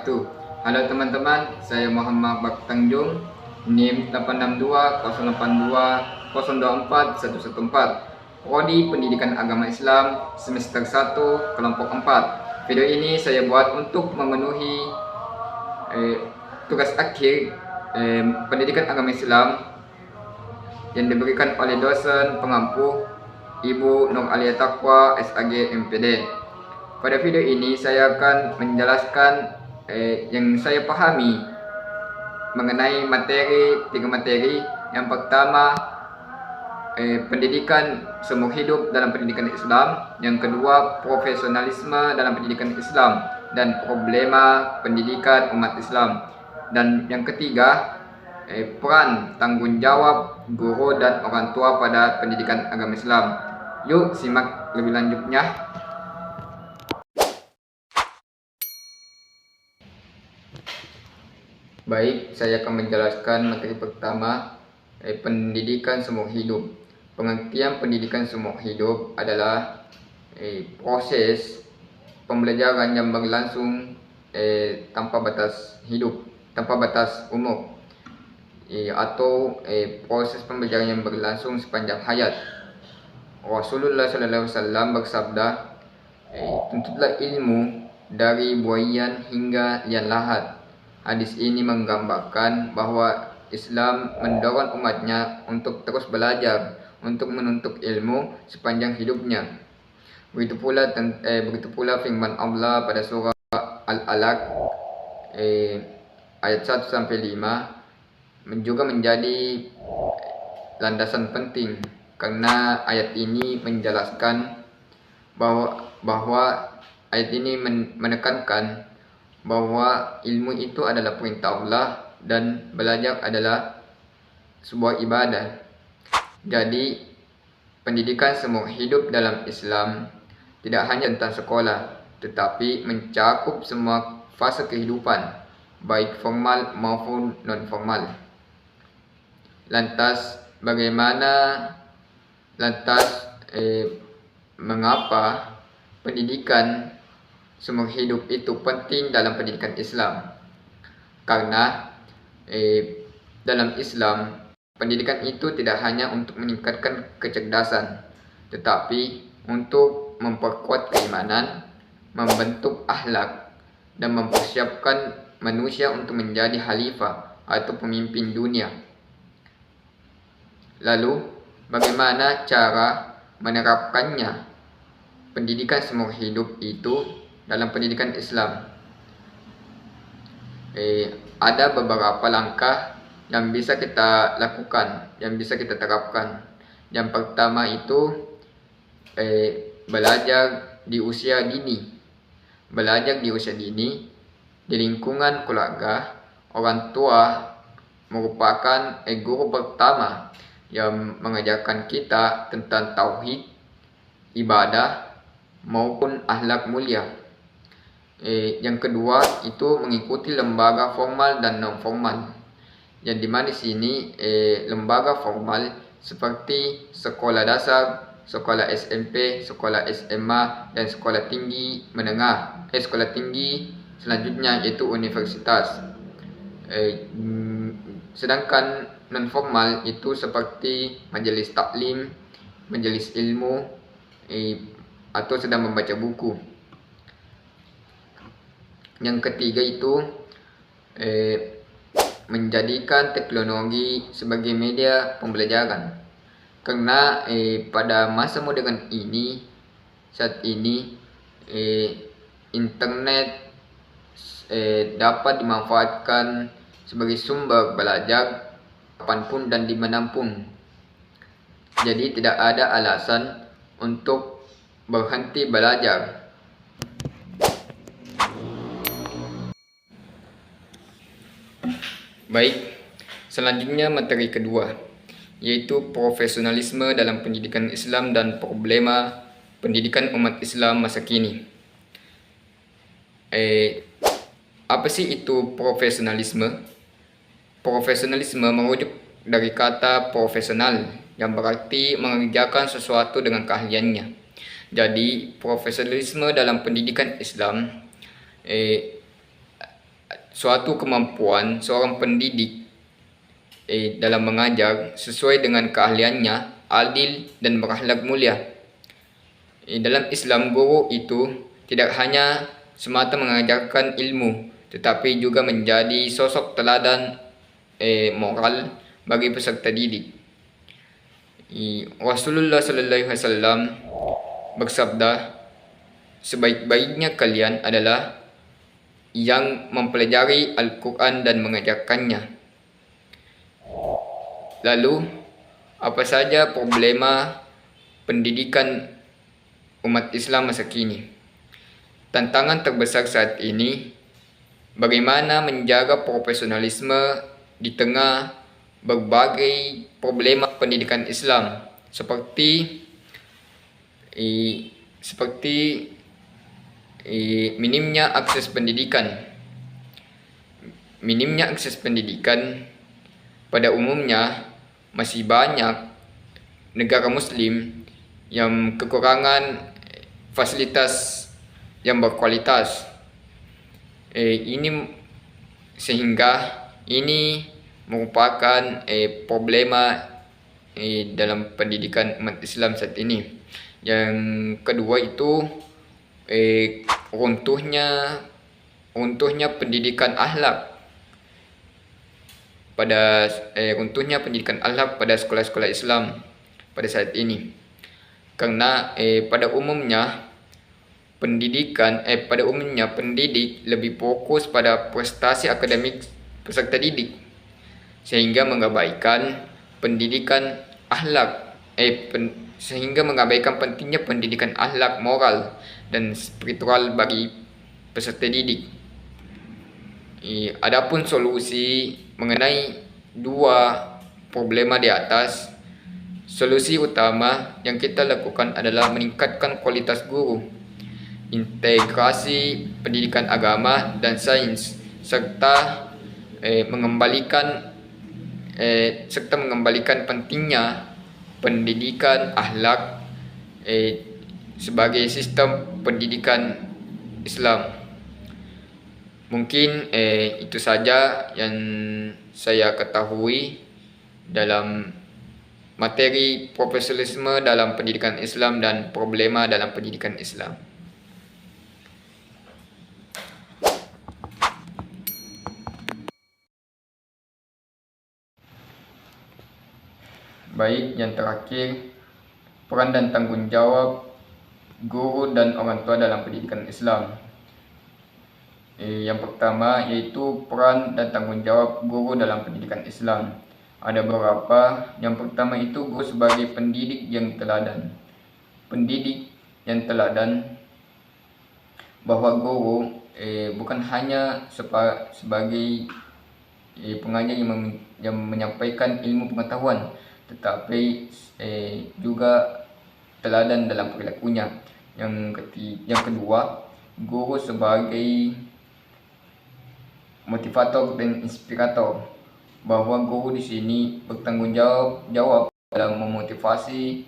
wabarakatuh. Halo teman-teman, saya Muhammad Baktangjung, NIM 862024024 Prodi Pendidikan Agama Islam semester 1 kelompok 4. Video ini saya buat untuk memenuhi tugas akhir pendidikan agama Islam yang diberikan oleh dosen pengampu Ibu Nur Alia Taqwa SAG MPD. Pada video ini saya akan menjelaskan yang saya pahami mengenai tiga materi. Yang pertama, pendidikan seumur hidup dalam pendidikan Islam. Yang kedua, profesionalisme dalam pendidikan Islam dan problema pendidikan umat Islam. Dan yang ketiga, peran tanggung jawab guru dan orang tua pada pendidikan agama Islam. Yuk simak lebih lanjutnya. Baik, saya akan menjelaskan materi pertama, pendidikan seumur hidup. Pengertian pendidikan seumur hidup adalah proses pembelajaran yang berlangsung tanpa batas hidup, tanpa batas umur, atau proses pembelajaran yang berlangsung sepanjang hayat. Rasulullah SAW bersabda, tuntutlah ilmu dari buayan hingga liang lahat. Hadis ini menggambarkan bahwa Islam mendorong umatnya untuk terus belajar, untuk menuntut ilmu sepanjang hidupnya. Begitu pula firman Allah pada surah Al-Alaq ayat 1 sampai 5 juga menjadi landasan penting, karena ayat ini menjelaskan bahwa ayat ini menekankan bahwa ilmu itu adalah perintah Allah dan belajar adalah sebuah ibadah. Jadi, pendidikan seumur hidup dalam Islam tidak hanya tentang sekolah, tetapi mencakup semua fase kehidupan, baik formal maupun non-formal. Lantas, mengapa pendidikan seumur hidup itu penting dalam pendidikan Islam? Karena dalam Islam, pendidikan itu tidak hanya untuk meningkatkan kecerdasan, tetapi untuk memperkuat keimanan, membentuk akhlak, dan mempersiapkan manusia untuk menjadi khalifah atau pemimpin dunia. Lalu, bagaimana cara menerapkannya pendidikan seumur hidup itu dalam pendidikan Islam? Ada beberapa langkah yang bisa kita lakukan, yang bisa kita terapkan. Yang pertama itu belajar di usia dini. Belajar di usia dini di lingkungan keluarga. Orang tua merupakan guru pertama yang mengajarkan kita tentang tauhid, ibadah, maupun akhlak mulia. Yang kedua itu mengikuti lembaga formal dan non formal. Yang dimana di sini lembaga formal seperti sekolah dasar, sekolah SMP, sekolah SMA, dan sekolah tinggi menengah. Sekolah tinggi selanjutnya yaitu universitas. Sedangkan non formal itu seperti majelis taklim, majelis ilmu, atau sedang membaca buku. Yang ketiga itu menjadikan teknologi sebagai media pembelajaran. Karena pada masa modern ini, saat ini internet dapat dimanfaatkan sebagai sumber belajar kapanpun dan dimanapun. Jadi tidak ada alasan untuk berhenti belajar. Baik, selanjutnya materi kedua, yaitu profesionalisme dalam pendidikan Islam dan problema pendidikan umat Islam masa kini. Apa sih itu profesionalisme? Profesionalisme merujuk dari kata profesional, yang berarti mengerjakan sesuatu dengan keahliannya. Jadi, profesionalisme dalam pendidikan Islam suatu kemampuan seorang pendidik dalam mengajar sesuai dengan keahliannya, adil dan berakhlak mulia. Dalam Islam, guru itu tidak hanya semata mengajarkan ilmu, tetapi juga menjadi sosok teladan moral bagi peserta didik. Rasulullah Sallallahu Alaihi Wasallam bersabda, sebaik-baiknya kalian adalah yang mempelajari Al-Quran dan mengajarkannya. Lalu, apa saja problema pendidikan umat Islam masa kini? Tantangan terbesar saat ini, bagaimana menjaga profesionalisme di tengah berbagai problema pendidikan Islam seperti minimnya akses pendidikan. Minimnya akses pendidikan pada umumnya masih banyak negara muslim yang kekurangan fasilitas yang berkualitas. Sehingga ini merupakan problema dalam pendidikan umat Islam saat ini. Yang kedua itu runtuhnya pendidikan akhlak pada sekolah-sekolah Islam pada saat ini. Karena pada umumnya pendidik lebih fokus pada prestasi akademik peserta didik, sehingga mengabaikan pentingnya pendidikan akhlak, moral dan spiritual bagi peserta didik. Adapun solusi mengenai dua problema di atas, solusi utama yang kita lakukan adalah meningkatkan kualitas guru, integrasi pendidikan agama dan sains, serta mengembalikan pentingnya pendidikan akhlak sebagai sistem pendidikan Islam. Mungkin itu saja yang saya ketahui dalam materi profesionalisme dalam pendidikan Islam dan problema dalam pendidikan Islam. Baik, yang terakhir, peran dan tanggung jawab guru dan orang tua dalam pendidikan Islam. Yang pertama yaitu peran dan tanggung jawab guru dalam pendidikan Islam. Ada beberapa. Yang pertama itu guru sebagai pendidik yang teladan. Pendidik yang teladan, bahwa guru bukan hanya sebagai pengajar yang menyampaikan ilmu pengetahuan, tetapi juga teladan dalam perilakunya. Yang kedua, guru sebagai motivator dan inspirator, bahwa guru di sini bertanggung jawab dalam memotivasi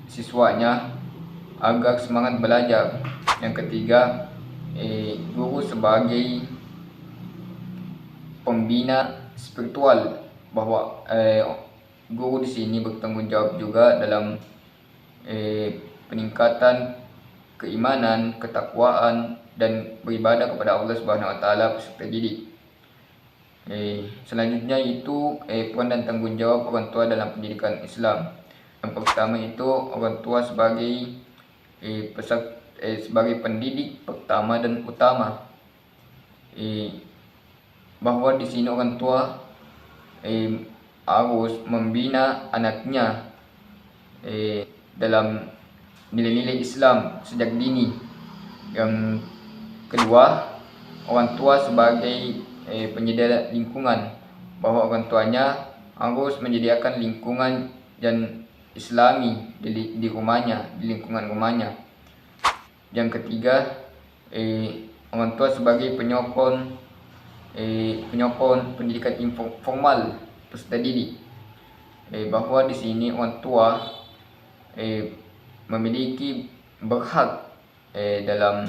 siswanya agar semangat belajar. Yang ketiga, guru sebagai pembina spiritual, bahwa guru di sini bertanggung jawab juga dalam peningkatan keimanan, ketakwaan dan beribadah kepada Allah Subhanahu wa taala peserta didik. Selanjutnya itu peran dan tanggung jawab orang tua dalam pendidikan Islam. Yang pertama itu orang tua sebagai sebagai pendidik pertama dan utama, bahwa di sini orang tua harus membina anaknya dalam nilai-nilai Islam sejak dini. Yang kedua, orang tua sebagai penyedia lingkungan, bahwa orang tuanya harus menyediakan lingkungan yang Islami di rumahnya, di lingkungan rumahnya. Yang ketiga, orang tua sebagai penyokong pendidikan informal peserta didik, bahwa di sini orang tua memiliki berhak dalam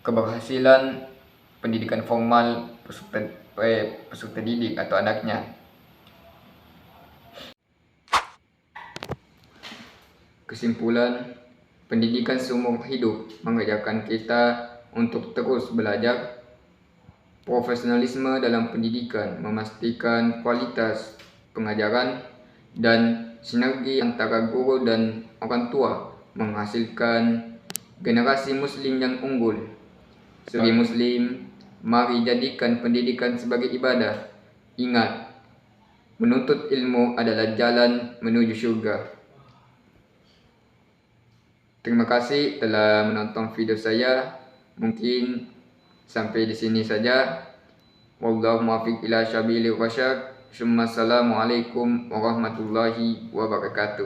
keberhasilan pendidikan formal peserta didik atau anaknya. Kesimpulan, pendidikan seumur hidup mengajarkan kita untuk terus belajar. Profesionalisme dalam pendidikan memastikan kualitas pengajaran dan sinergi antara guru dan orang tua menghasilkan generasi muslim yang unggul. Sebagai muslim, mari jadikan pendidikan sebagai ibadah. Ingat, menuntut ilmu adalah jalan menuju syurga. Terima kasih telah menonton video saya. Mungkin sampai di sini saja. Wallahu muwaffiq ila sabilir rasyad. Assalamualaikum warahmatullahi wabarakatuh.